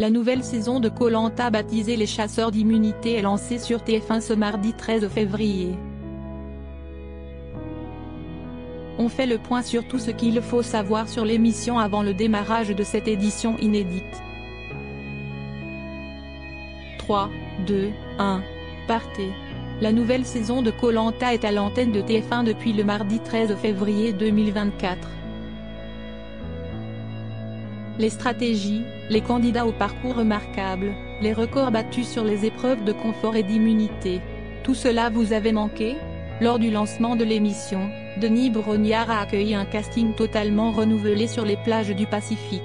La nouvelle saison de Koh-Lanta baptisée Les Chasseurs d'Immunité est lancée sur TF1 ce mardi 13 février. On fait le point sur tout ce qu'il faut savoir sur l'émission avant le démarrage de cette édition inédite. 3, 2, 1, partez. La nouvelle saison de Koh-Lanta est à l'antenne de TF1 depuis le mardi 13 février 2024. Les stratégies, les candidats au parcours remarquable, les records battus sur les épreuves de confort et d'immunité. Tout cela vous avait manqué? Lors du lancement de l'émission, Denis Brognard a accueilli un casting totalement renouvelé sur les plages du Pacifique.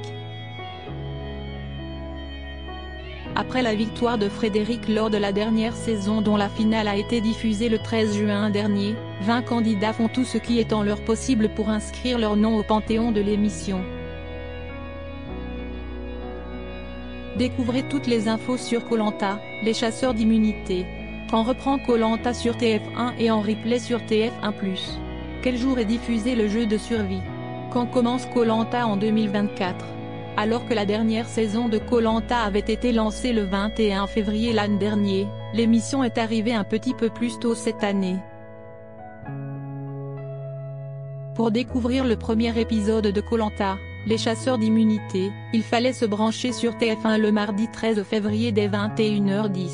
Après la victoire de Frédéric lors de la dernière saison dont la finale a été diffusée le 13 juin dernier, 20 candidats font tout ce qui est en leur possible pour inscrire leur nom au panthéon de l'émission. Découvrez toutes les infos sur Koh-Lanta, les chasseurs d'immunité. Quand reprend Koh-Lanta sur TF1 et en replay sur TF1+. Quel jour est diffusé le jeu de survie? Quand commence Koh-Lanta en 2024? Alors que la dernière saison de Koh-Lanta avait été lancée le 21 février l'an dernier, l'émission est arrivée un petit peu plus tôt cette année. Pour découvrir le premier épisode de Koh-Lanta, les chasseurs d'immunité, il fallait se brancher sur TF1 le mardi 13 février dès 21h10.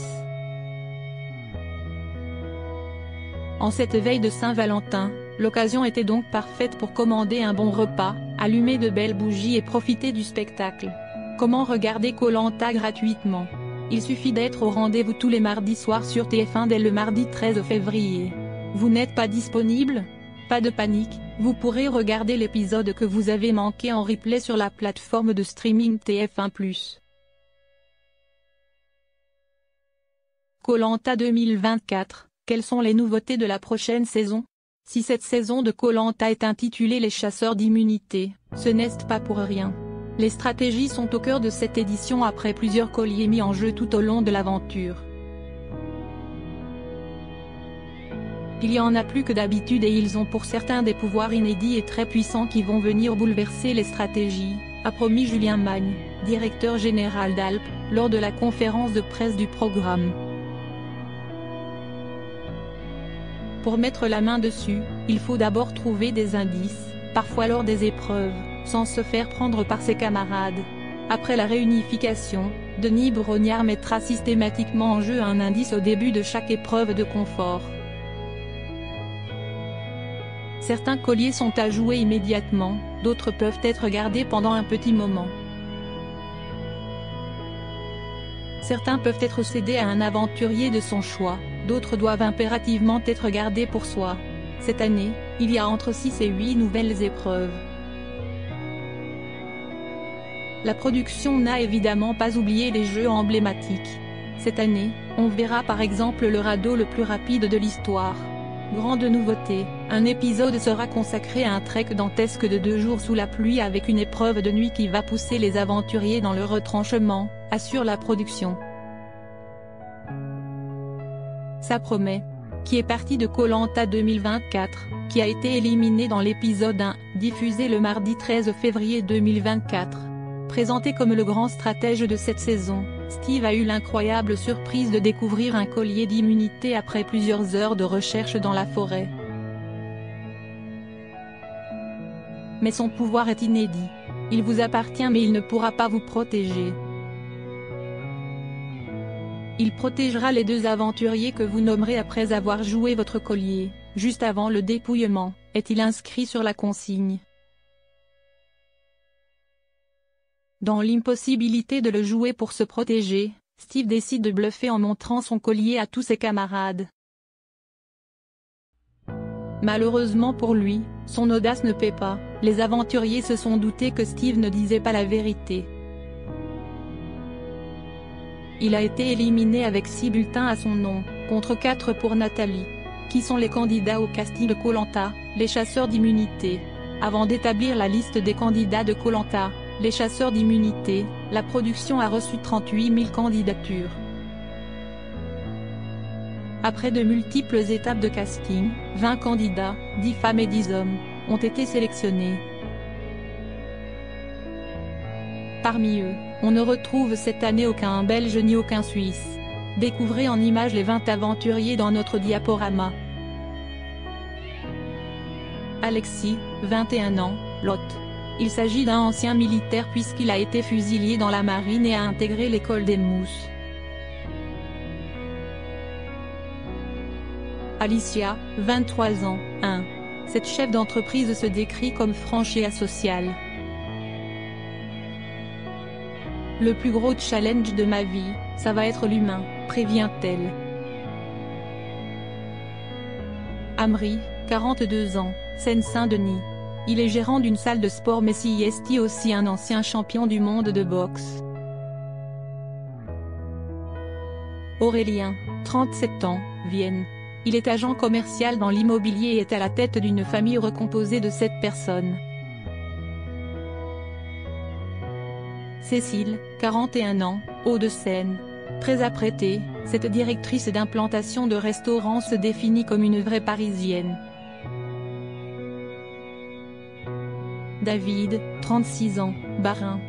En cette veille de Saint-Valentin, l'occasion était donc parfaite pour commander un bon repas, allumer de belles bougies et profiter du spectacle. Comment regarder Koh-Lanta gratuitement? Il suffit d'être au rendez-vous tous les mardis soirs sur TF1 dès le mardi 13 février. Vous n'êtes pas disponible? Pas de panique, vous pourrez regarder l'épisode que vous avez manqué en replay sur la plateforme de streaming TF1+. Koh-Lanta 2024, quelles sont les nouveautés de la prochaine saison? Si cette saison de Koh-Lanta est intitulée Les Chasseurs d'Immunité, ce n'est pas pour rien. Les stratégies sont au cœur de cette édition après plusieurs colliers mis en jeu tout au long de l'aventure. Il y en a plus que d'habitude et ils ont pour certains des pouvoirs inédits et très puissants qui vont venir bouleverser les stratégies, a promis Julien Magne, directeur général d'Alp, lors de la conférence de presse du programme. Pour mettre la main dessus, il faut d'abord trouver des indices, parfois lors des épreuves, sans se faire prendre par ses camarades. Après la réunification, Denis Brognard mettra systématiquement en jeu un indice au début de chaque épreuve de confort. Certains colliers sont à jouer immédiatement, d'autres peuvent être gardés pendant un petit moment. Certains peuvent être cédés à un aventurier de son choix, d'autres doivent impérativement être gardés pour soi. Cette année, il y a entre 6 et 8 nouvelles épreuves. La production n'a évidemment pas oublié les jeux emblématiques. Cette année, on verra par exemple le radeau le plus rapide de l'histoire. Grande nouveauté, un épisode sera consacré à un trek dantesque de 2 jours sous la pluie avec une épreuve de nuit qui va pousser les aventuriers dans le retranchement, assure la production. Ça promet. Qui est parti de Koh-Lanta 2024, qui a été éliminé dans l'épisode 1, diffusé le mardi 13 février 2024. Présenté comme le grand stratège de cette saison, Steve a eu l'incroyable surprise de découvrir un collier d'immunité après plusieurs heures de recherche dans la forêt. Mais son pouvoir est inédit. Il vous appartient mais il ne pourra pas vous protéger. Il protégera les 2 aventuriers que vous nommerez après avoir joué votre collier, juste avant le dépouillement, est-il inscrit sur la consigne. Dans l'impossibilité de le jouer pour se protéger, Steve décide de bluffer en montrant son collier à tous ses camarades. Malheureusement pour lui, son audace ne paie pas, les aventuriers se sont doutés que Steve ne disait pas la vérité. Il a été éliminé avec 6 bulletins à son nom, contre 4 pour Nathalie. Qui sont les candidats au casting de Koh-Lanta, les chasseurs d'immunité? Avant d'établir la liste des candidats de Koh-Lanta, les chasseurs d'immunité, la production a reçu 38 000 candidatures. Après de multiples étapes de casting, 20 candidats, 10 femmes et 10 hommes, ont été sélectionnés. Parmi eux, on ne retrouve cette année aucun Belge ni aucun Suisse. Découvrez en images les 20 aventuriers dans notre diaporama. Alexis, 21 ans, Lot. Il s'agit d'un ancien militaire puisqu'il a été fusilier dans la marine et a intégré l'école des mousses. Alicia, 23 ans, 1. Cette chef d'entreprise se décrit comme franche et asociale. Le plus gros challenge de ma vie, ça va être l'humain, prévient-elle. Amri, 42 ans, Seine-Saint-Denis. Il est gérant d'une salle de sport mais est aussi un ancien champion du monde de boxe. Aurélien, 37 ans, Vienne. Il est agent commercial dans l'immobilier et est à la tête d'une famille recomposée de 7 personnes. Cécile, 41 ans, Hauts-de-Seine. Très apprêtée, cette directrice d'implantation de restaurants se définit comme une vraie Parisienne. David, 36 ans, Bas-Rhin.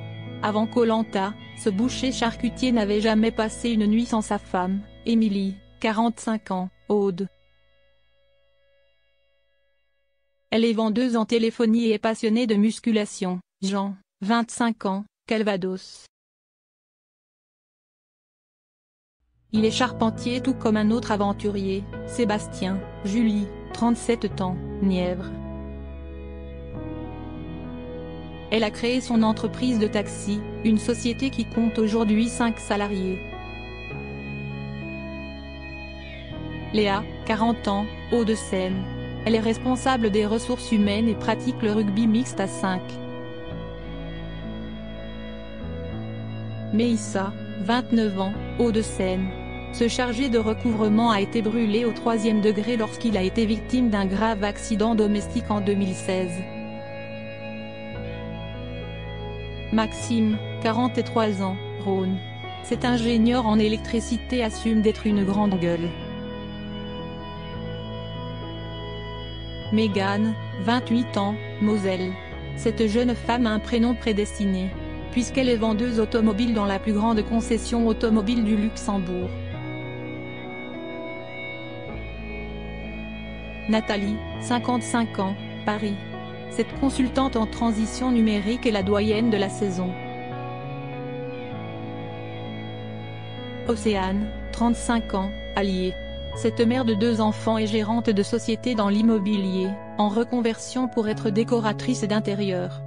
Avant Koh-Lanta, ce boucher charcutier n'avait jamais passé une nuit sans sa femme, Émilie, 45 ans, Aude. Elle est vendeuse en téléphonie et est passionnée de musculation, Jean, 25 ans, Calvados. Il est charpentier tout comme un autre aventurier, Sébastien, Julie, 37 ans, Nièvre. Elle a créé son entreprise de taxi, une société qui compte aujourd'hui 5 salariés. Léa, 40 ans, Hauts-de-Seine. Elle est responsable des ressources humaines et pratique le rugby mixte à 5. Meïssa, 29 ans, Hauts-de-Seine. Ce chargé de recouvrement a été brûlé au 3e degré lorsqu'il a été victime d'un grave accident domestique en 2016. Maxime, 43 ans, Rhône. Cet ingénieur en électricité assume d'être une grande gueule. Mégane, 28 ans, Moselle. Cette jeune femme a un prénom prédestiné, puisqu'elle est vendeuse automobile dans la plus grande concession automobile du Luxembourg. Nathalie, 55 ans, Paris. Cette consultante en transition numérique est la doyenne de la saison. Océane, 35 ans, Allier. Cette mère de 2 enfants est gérante de société dans l'immobilier, en reconversion pour être décoratrice d'intérieur.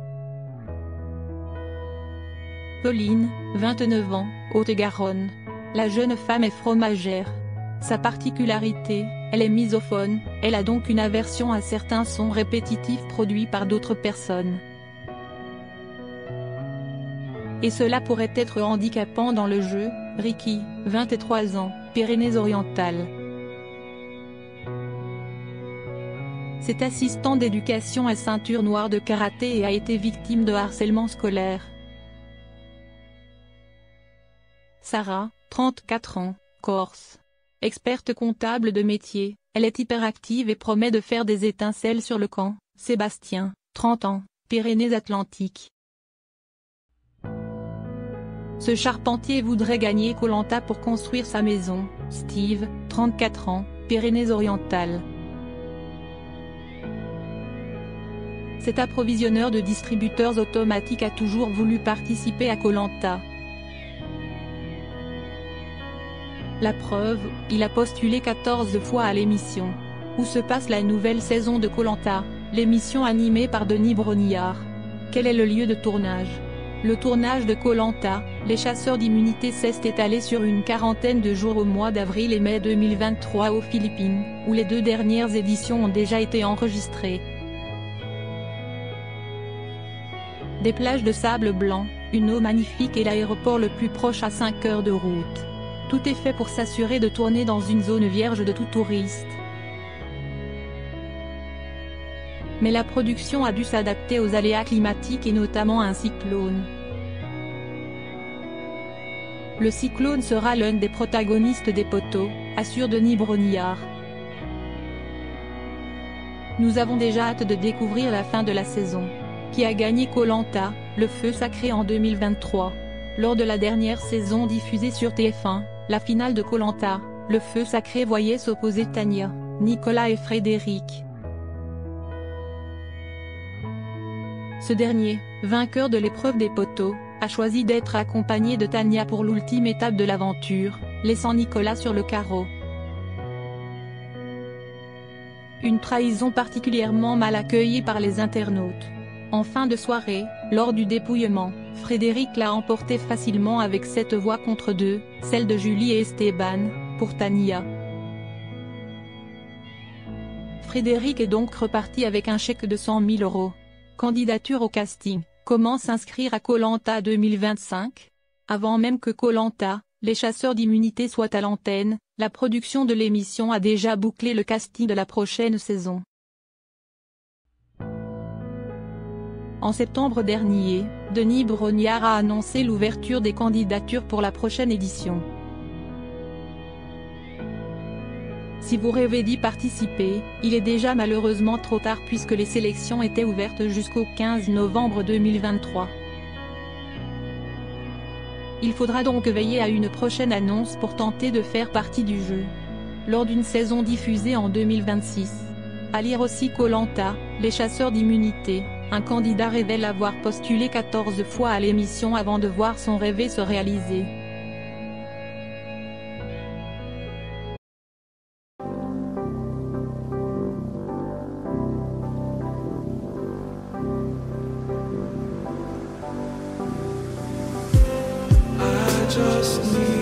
Pauline, 29 ans, Haute-Garonne. La jeune femme est fromagère. Sa particularité, elle est misophone, elle a donc une aversion à certains sons répétitifs produits par d'autres personnes. Et cela pourrait être handicapant dans le jeu. Ricky, 23 ans, Pyrénées-Orientales. Cet assistant d'éducation est ceinture noire de karaté et a été victime de harcèlement scolaire. Sarah, 34 ans, Corse. Experte comptable de métier, elle est hyperactive et promet de faire des étincelles sur le camp. Sébastien, 30 ans, Pyrénées-Atlantiques. Ce charpentier voudrait gagner Koh-Lanta pour construire sa maison. Steve, 34 ans, Pyrénées-Orientales. Cet approvisionneur de distributeurs automatiques a toujours voulu participer à Koh-Lanta. La preuve, il a postulé 14 fois à l'émission. Où se passe la nouvelle saison de Koh-Lanta, l'émission animée par Denis Brognard. Quel est le lieu de tournage? Le tournage de Koh-Lanta, les chasseurs d'immunité s'est étalé sur une quarantaine de jours au mois d'avril et mai 2023 aux Philippines, où les 2 dernières éditions ont déjà été enregistrées. Des plages de sable blanc, une eau magnifique et l'aéroport le plus proche à 5 heures de route. Tout est fait pour s'assurer de tourner dans une zone vierge de tout touriste. Mais la production a dû s'adapter aux aléas climatiques et notamment à un cyclone. Le cyclone sera l'un des protagonistes des poteaux, assure Denis Brognard. Nous avons déjà hâte de découvrir la fin de la saison. Qui a gagné Koh-Lanta, Le Feu Sacré en 2023. Lors de la dernière saison diffusée sur TF1, la finale de Koh-Lanta, Le Feu Sacré voyait s'opposer Tania, Nicolas et Frédéric. Ce dernier, vainqueur de l'épreuve des poteaux, a choisi d'être accompagné de Tania pour l'ultime étape de l'aventure, laissant Nicolas sur le carreau. Une trahison particulièrement mal accueillie par les internautes. En fin de soirée, lors du dépouillement, Frédéric l'a emporté facilement avec 7 voix contre 2, celles de Julie et Esteban, pour Tania. Frédéric est donc reparti avec un chèque de 100 000 €. Candidature au casting. Comment s'inscrire à Koh-Lanta 2025? Avant même que Koh-Lanta, les chasseurs d'immunité soient à l'antenne, la production de l'émission a déjà bouclé le casting de la prochaine saison. En septembre dernier, Denis Brognard a annoncé l'ouverture des candidatures pour la prochaine édition. Si vous rêvez d'y participer, il est déjà malheureusement trop tard puisque les sélections étaient ouvertes jusqu'au 15 novembre 2023. Il faudra donc veiller à une prochaine annonce pour tenter de faire partie du jeu. Lors d'une saison diffusée en 2026. À lire aussi Koh-Lanta, les chasseurs d'immunité, un candidat révèle avoir postulé 14 fois à l'émission avant de voir son rêve se réaliser. Just need